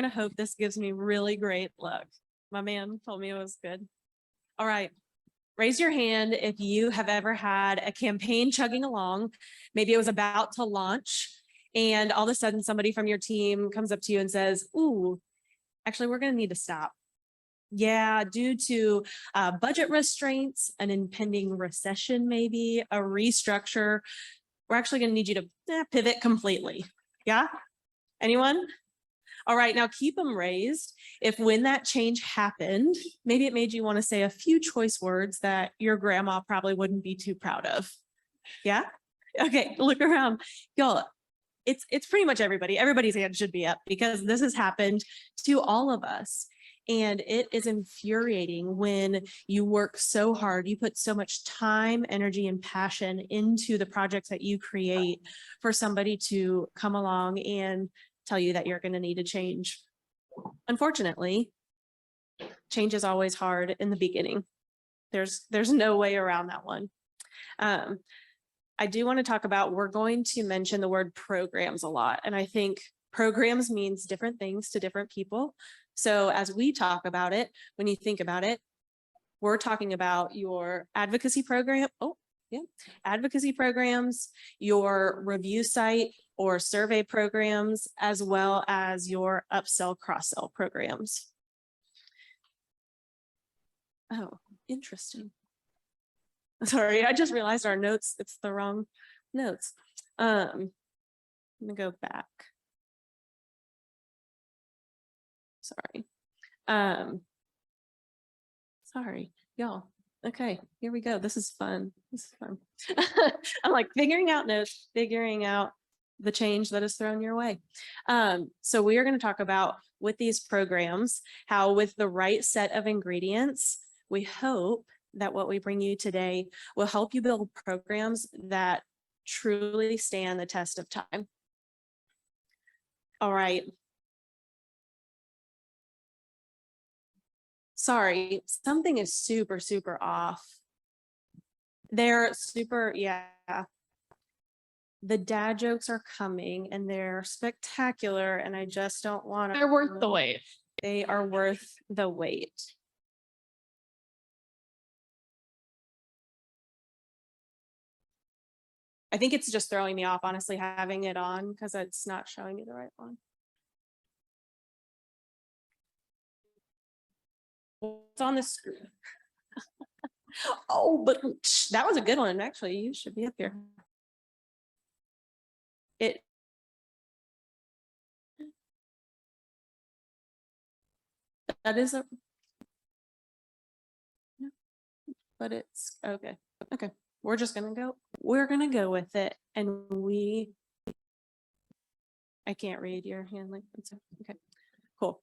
going to hope this gives me really great luck. My man told me it was good. All right. Raise your hand if you have ever had a campaign chugging along. Maybe it was about to launch and all of a sudden somebody from your team comes up to you and says, ooh, actually, we're going to need to stop. Yeah, due to budget restraints, an impending recession, maybe a restructure, we're actually going to need you to pivot completely. Yeah? Anyone? All right, now keep them raised. If when that change happened, maybe it made you want to say a few choice words that your grandma probably wouldn't be too proud of. Yeah? Okay, look around. Y'all, it's pretty much everybody. Everybody's hand should be up because this has happened to all of us. And it is infuriating when you work so hard, you put so much time, energy, and passion into the projects that you create for somebody to come along and tell you that you're going to need to change. Unfortunately, change is always hard in the beginning. There's no way around that one. I do want to talk about, we're going to mention the word programs a lot. And I think programs means different things to different people. So as we talk about it, when you think about it, we're talking about your advocacy program. Advocacy programs, your review site or survey programs, as well as your upsell, cross-sell programs. Oh, interesting. Sorry, I just realized our notes, it's the wrong notes. I'm gonna go back. Sorry. Sorry, y'all. Okay, here we go. This is fun. This is fun. I'm like figuring out notes, figuring out the change that is thrown your way. So we are going to talk about with these programs, how with the right set of ingredients, we hope that what we bring you today will help you build programs that truly stand the test of time. All right. Sorry, something is super, super off. They're super, yeah. The dad jokes are coming and they're spectacular and I just don't want to. They're worth the wait. They are worth the wait. I think it's just throwing me off, honestly, having it on because it's not showing me the right one. It's on the screen. Oh, but that was a good one. Actually, you should be up here. That is a, but it's okay. Okay. We're just going to go with it. And I can't read your hand like that. So, okay, cool.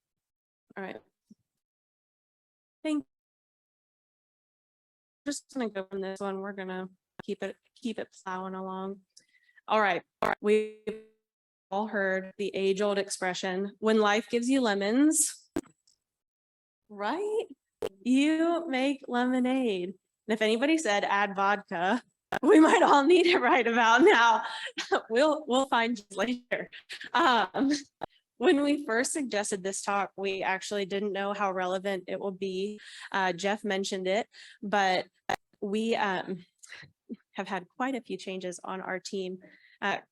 All right. Just gonna go on this one. We're gonna keep it plowing along. All right. We've all heard the age-old expression, when life gives you lemons, right? You make lemonade. And if anybody said add vodka, we might all need it right about now. We'll find you later. When we first suggested this talk, we actually didn't know how relevant it will be. Jeff mentioned it, but we have had quite a few changes on our team.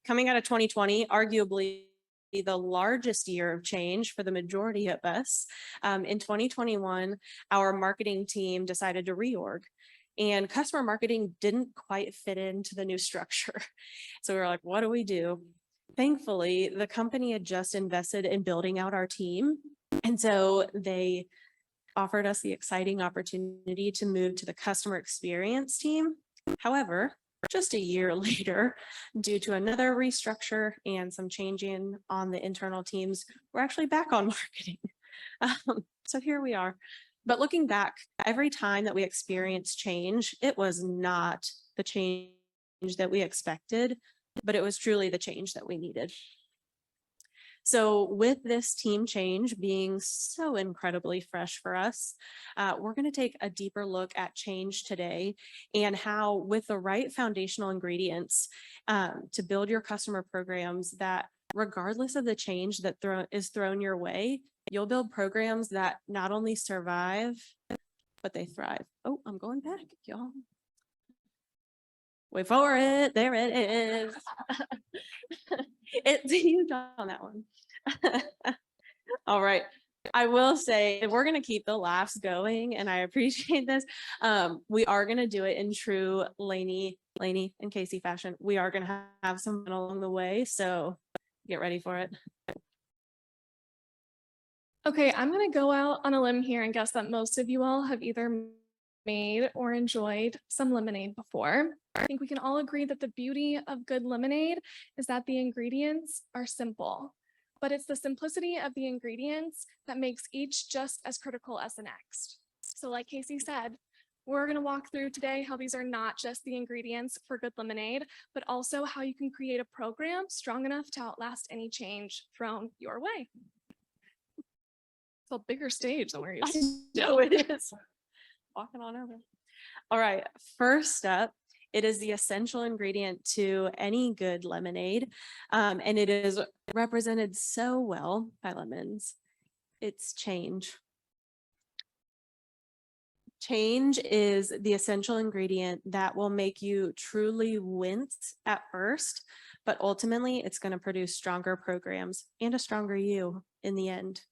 Coming out of 2020, arguably the largest year of change for the majority of us. In 2021, our marketing team decided to reorg. And customer marketing didn't quite fit into the new structure. So we were like, what do we do? Thankfully, the company had just invested in building out our team. And so they offered us the exciting opportunity to move to the customer experience team. However, just a year later, due to another restructure and some changing on the internal teams, we're actually back on marketing. So here we are. But looking back, every time that we experienced change, it was not the change that we expected, but it was truly the change that we needed. So with this team change being so incredibly fresh for us, we're going to take a deeper look at change today and how with the right foundational ingredients to build your customer programs that regardless of the change that is thrown your way, You'll build programs that not only survive, but they thrive. Oh, I'm going back, y'all. Wait for it. There it is. It's huge on that one. All right. I will say we're going to keep the laughs going, and I appreciate this. We are going to do it in true Laney and Kaycee fashion. We are going to have some fun along the way, so get ready for it. Okay, I'm going to go out on a limb here and guess that most of you all have either made or enjoyed some lemonade before. I think we can all agree that the beauty of good lemonade is that the ingredients are simple, but it's the simplicity of the ingredients that makes each just as critical as the next. So like Kaycee said, we're going to walk through today how these are not just the ingredients for good lemonade, but also how you can create a program strong enough to outlast any change thrown your way. It's a bigger stage than we're used to. No, it is. Walking on over. All right. First up, it is the essential ingredient to any good lemonade. And it is represented so well by lemons. It's change. Change is the essential ingredient that will make you truly wince at first, but ultimately it's going to produce stronger programs and a stronger you in the end.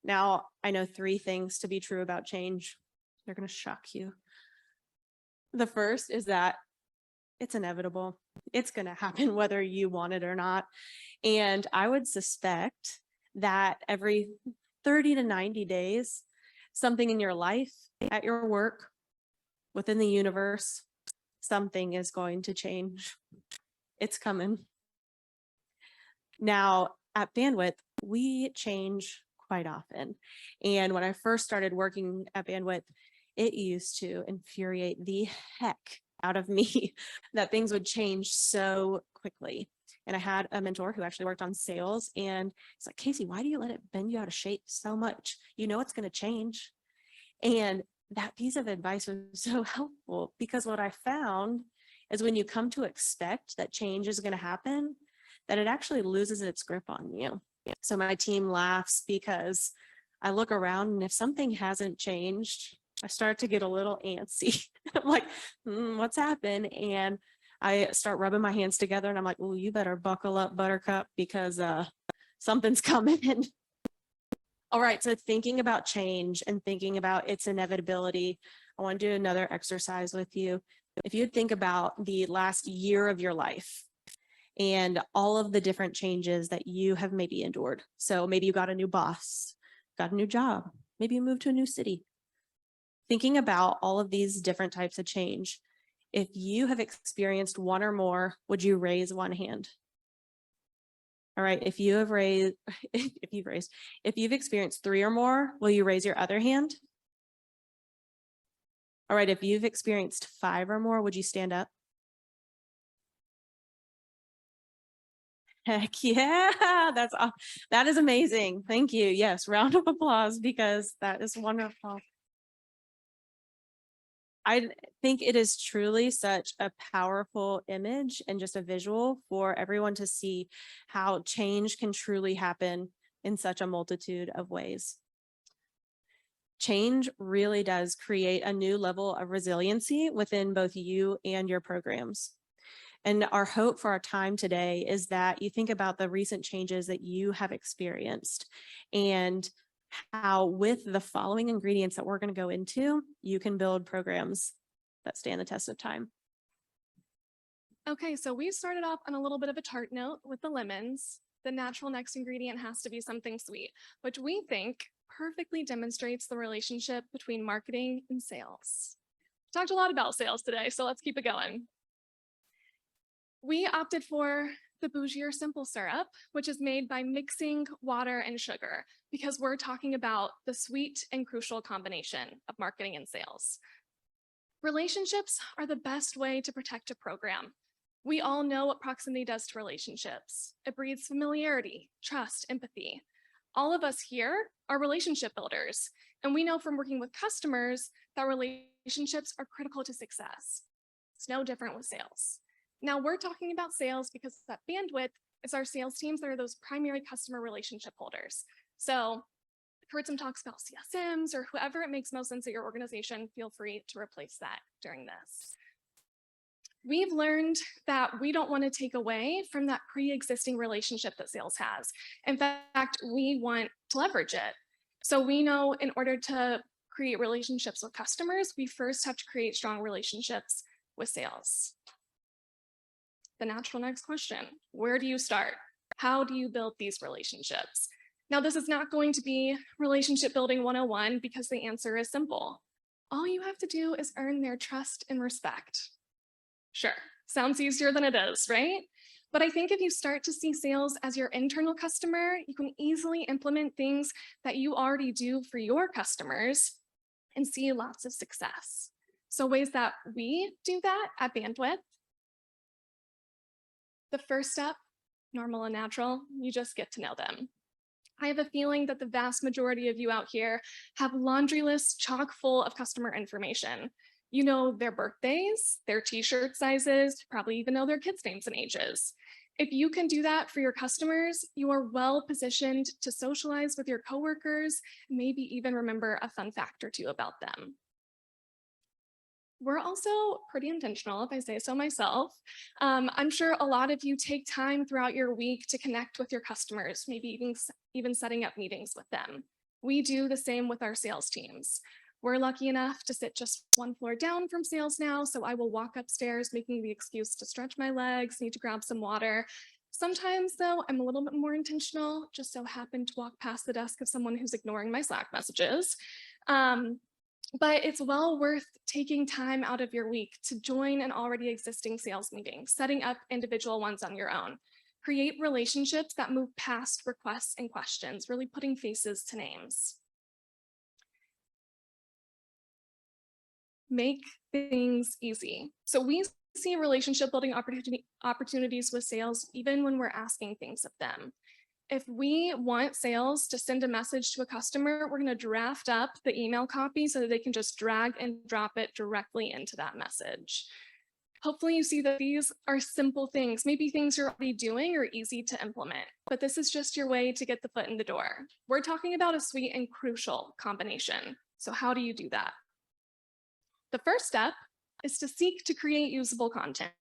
Now, I know 3 things to be true about change. They're going to shock you. The first is that it's inevitable. It's going to happen whether you want it or not. And I would suspect that every 30 to 90 days, something in your life, at your work, within the universe, something is going to change. It's coming. Now, at Bandwidth, we change quite often. And when I first started working at Bandwidth, it used to infuriate the heck out of me that things would change so quickly. And I had a mentor who actually worked on sales, and it's like, Kaycee, why do you let it bend you out of shape so much? You know it's going to change. And that piece of advice was so helpful, because what I found is when you come to expect that change is going to happen, that it actually loses its grip on you. So my team laughs because I look around, and if something hasn't changed, I start to get a little antsy. I'm like, what's happened? And I start rubbing my hands together, and I'm like, oh, you better buckle up, Buttercup, because something's coming. All right, so thinking about change and thinking about its inevitability, I want to do another exercise with you. If you think about the last year of your life and all of the different changes that you have maybe endured. So maybe you got a new boss, got a new job, maybe you moved to a new city. Thinking about all of these different types of change, if you have experienced one or more, would you raise one hand? All right, if you've experienced 3 or more, will you raise your other hand? All right, if you've experienced 5 or more, would you stand up? Heck yeah, that is amazing. Thank you. Yes, round of applause, because that is wonderful. I think it is truly such a powerful image and just a visual for everyone to see how change can truly happen in such a multitude of ways. Change really does create a new level of resiliency within both you and your programs. And our hope for our time today is that you think about the recent changes that you have experienced, and how with the following ingredients that we're going to go into, you can build programs that stand the test of time. Okay, so we started off on a little bit of a tart note with the lemons. The natural next ingredient has to be something sweet, which we think perfectly demonstrates the relationship between marketing and sales. We talked a lot about sales today, so let's keep it going. We opted for the bougie simple syrup, which is made by mixing water and sugar, because we're talking about the sweet and crucial combination of marketing and sales. Relationships are the best way to protect a program. We all know what proximity does to relationships. It breeds familiarity, trust, empathy. All of us here are relationship builders, and we know from working with customers that relationships are critical to success. It's no different with sales. Now we're talking about sales because at Bandwidth, it's our sales teams that are those primary customer relationship holders. So heard some talks about CSMs or whoever it makes most sense at your organization, feel free to replace that during this. We've learned that we don't want to take away from that pre-existing relationship that sales has. In fact, we want to leverage it. So we know in order to create relationships with customers, we first have to create strong relationships with sales. The natural next question, where do you start? How do you build these relationships? Now, this is not going to be relationship building 101 because the answer is simple. All you have to do is earn their trust and respect. Sure, sounds easier than it is, right? But I think if you start to see sales as your internal customer, you can easily implement things that you already do for your customers and see lots of success. So ways that we do that at Bandwidth. The first step, normal and natural, you just get to know them. I have a feeling that the vast majority of you out here have laundry lists chock full of customer information. You know their birthdays, their t-shirt sizes, probably even know their kids' names and ages. If you can do that for your customers, you are well positioned to socialize with your coworkers, maybe even remember a fun fact or two about them. We're also pretty intentional, if I say so myself. I'm sure a lot of you take time throughout your week to connect with your customers, maybe even setting up meetings with them. We do the same with our sales teams. We're lucky enough to sit just one floor down from sales now, so I will walk upstairs, making the excuse to stretch my legs, need to grab some water. Sometimes, though, I'm a little bit more intentional, just so happen to walk past the desk of someone who's ignoring my Slack messages. But it's well worth taking time out of your week to join an already existing sales meeting, setting up individual ones on your own. Create relationships that move past requests and questions, really putting faces to names. Make things easy. So we see relationship building opportunities with sales even when we're asking things of them. If we want sales to send a message to a customer, we're going to draft up the email copy so that they can just drag and drop it directly into that message. Hopefully you see that these are simple things, maybe things you're already doing or easy to implement, but this is just your way to get the foot in the door. We're talking about a sweet and crucial combination. So how do you do that? The first step is to seek to create usable content.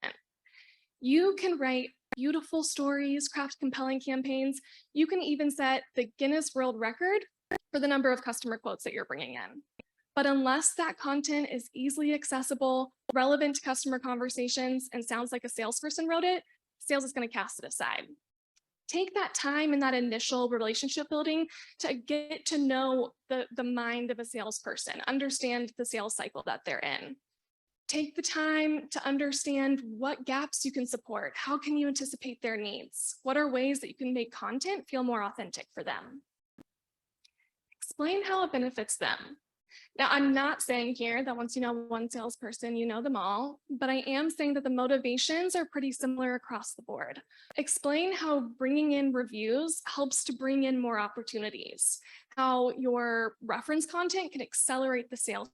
You can write beautiful stories, craft compelling campaigns. You can even set the Guinness World Record for the number of customer quotes that you're bringing in. But unless that content is easily accessible, relevant to customer conversations, and sounds like a salesperson wrote it, sales is going to cast it aside. Take that time in that initial relationship building to get to know the mind of a salesperson, understand the sales cycle that they're in. Take the time to understand what gaps you can support. How can you anticipate their needs? What are ways that you can make content feel more authentic for them? Explain how it benefits them. Now, I'm not saying here that once you know one salesperson, you know them all, but I am saying that the motivations are pretty similar across the board. Explain how bringing in reviews helps to bring in more opportunities, how your reference content can accelerate the sales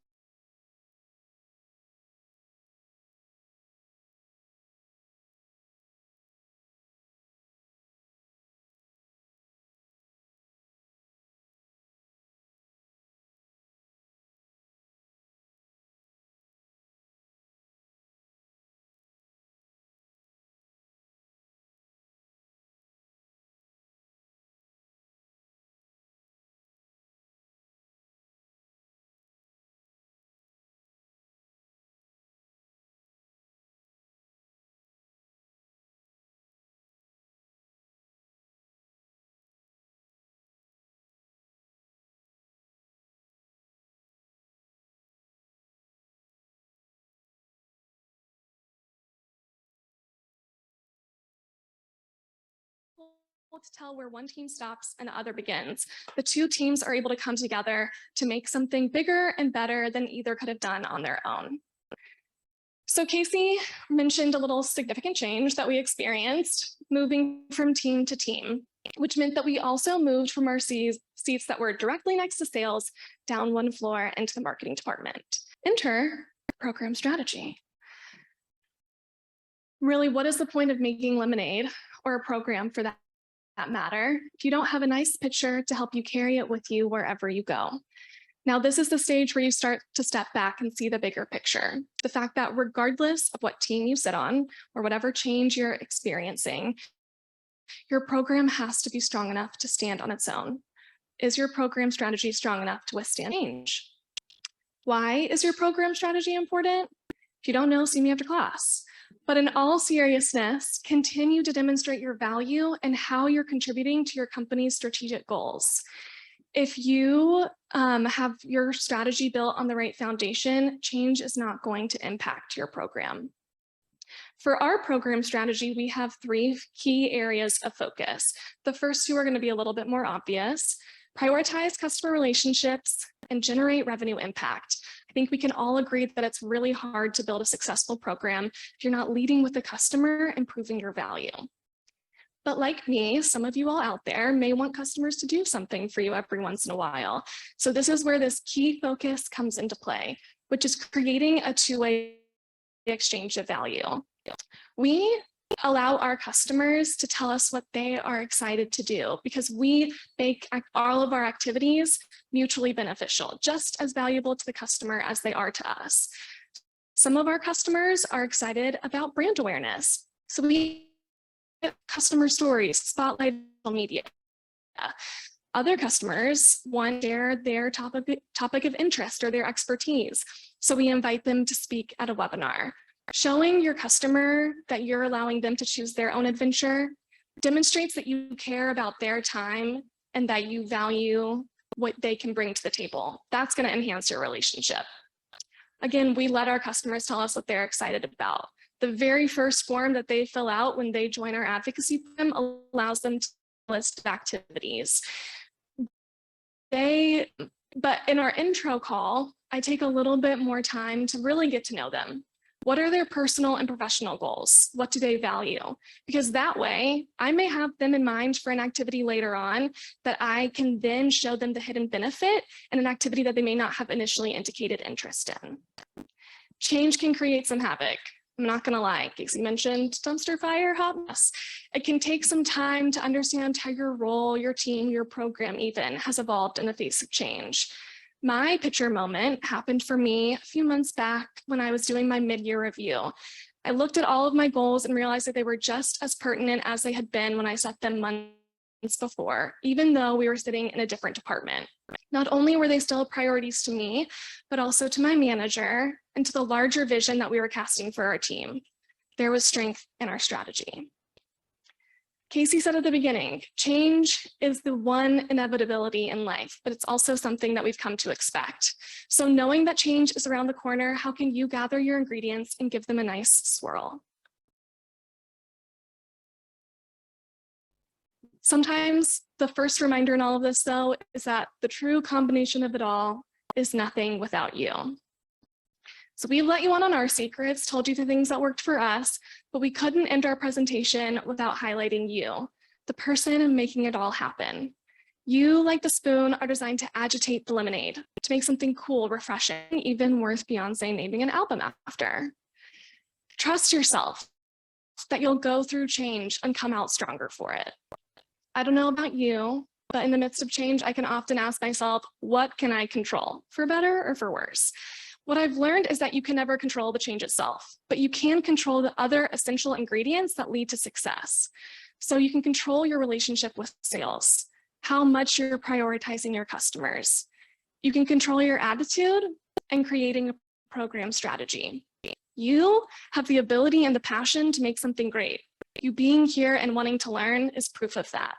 to tell where one team stops and the other begins. The two teams are able to come together to make something bigger and better than either could have done on their own. So Kaycee mentioned a little significant change that we experienced moving from team to team, which meant that we also moved from our seats that were directly next to sales down one floor into the marketing department. Enter program strategy. Really, what is the point of making lemonade or a program for that matter if you don't have a nice picture to help you carry it with you wherever you go. Now, this is the stage where you start to step back and see the bigger picture. The fact that regardless of what team you sit on or whatever change you're experiencing, your program has to be strong enough to stand on its own. Is your program strategy strong enough to withstand change? Why is your program strategy important? If you don't know, see me after class. But in all seriousness, continue to demonstrate your value and how you're contributing to your company's strategic goals. If you have your strategy built on the right foundation, change is not going to impact your program. For our program strategy, we have 3 key areas of focus. The first 2 are going to be a little bit more obvious. Prioritize customer relationships and generate revenue impact. I think we can all agree that it's really hard to build a successful program if you're not leading with the customer and proving your value. But like me, some of you all out there may want customers to do something for you every once in a while. So this is where this key focus comes into play, which is creating a 2-way exchange of value. We allow our customers to tell us what they are excited to do because we make all of our activities mutually beneficial, just as valuable to the customer as they are to us. Some of our customers are excited about brand awareness. So we customer stories, spotlight social media. Other customers want to share their topic of interest or their expertise. So we invite them to speak at a webinar. Showing your customer that you're allowing them to choose their own adventure demonstrates that you care about their time and that you value what they can bring to the table. That's going to enhance your relationship. Again, we let our customers tell us what they're excited about. The very first form that they fill out when they join our advocacy program allows them to list activities. But in our intro call, I take a little bit more time to really get to know them. What are their personal and professional goals? What do they value? Because that way, I may have them in mind for an activity later on that I can then show them the hidden benefit in an activity that they may not have initially indicated interest in. Change can create some havoc. I'm not gonna lie, Kaycee mentioned dumpster fire, hot mess. It can take some time to understand how your role, your team, your program even has evolved in the face of change. My picture moment happened for me a few months back when I was doing my mid-year review. I looked at all of my goals and realized that they were just as pertinent as they had been when I set them months before, even though we were sitting in a different department. Not only were they still priorities to me, but also to my manager and to the larger vision that we were casting for our team. There was strength in our strategy. Kaycee said at the beginning, change is the one inevitability in life, but it's also something that we've come to expect. So knowing that change is around the corner, how can you gather your ingredients and give them a nice swirl? Sometimes the first reminder in all of this, though, is that the true combination of it all is nothing without you. So we let you on our secrets, told you the things that worked for us, but we couldn't end our presentation without highlighting you, the person making it all happen. You, like the spoon, are designed to agitate the lemonade, to make something cool, refreshing, even worth Beyonce naming an album after. Trust yourself that you'll go through change and come out stronger for it. I don't know about you, but in the midst of change, I can often ask myself, what can I control, for better or for worse? What I've learned is that you can never control the change itself, but you can control the other essential ingredients that lead to success. So you can control your relationship with sales, how much you're prioritizing your customers. You can control your attitude and creating a program strategy. You have the ability and the passion to make something great. You being here and wanting to learn is proof of that.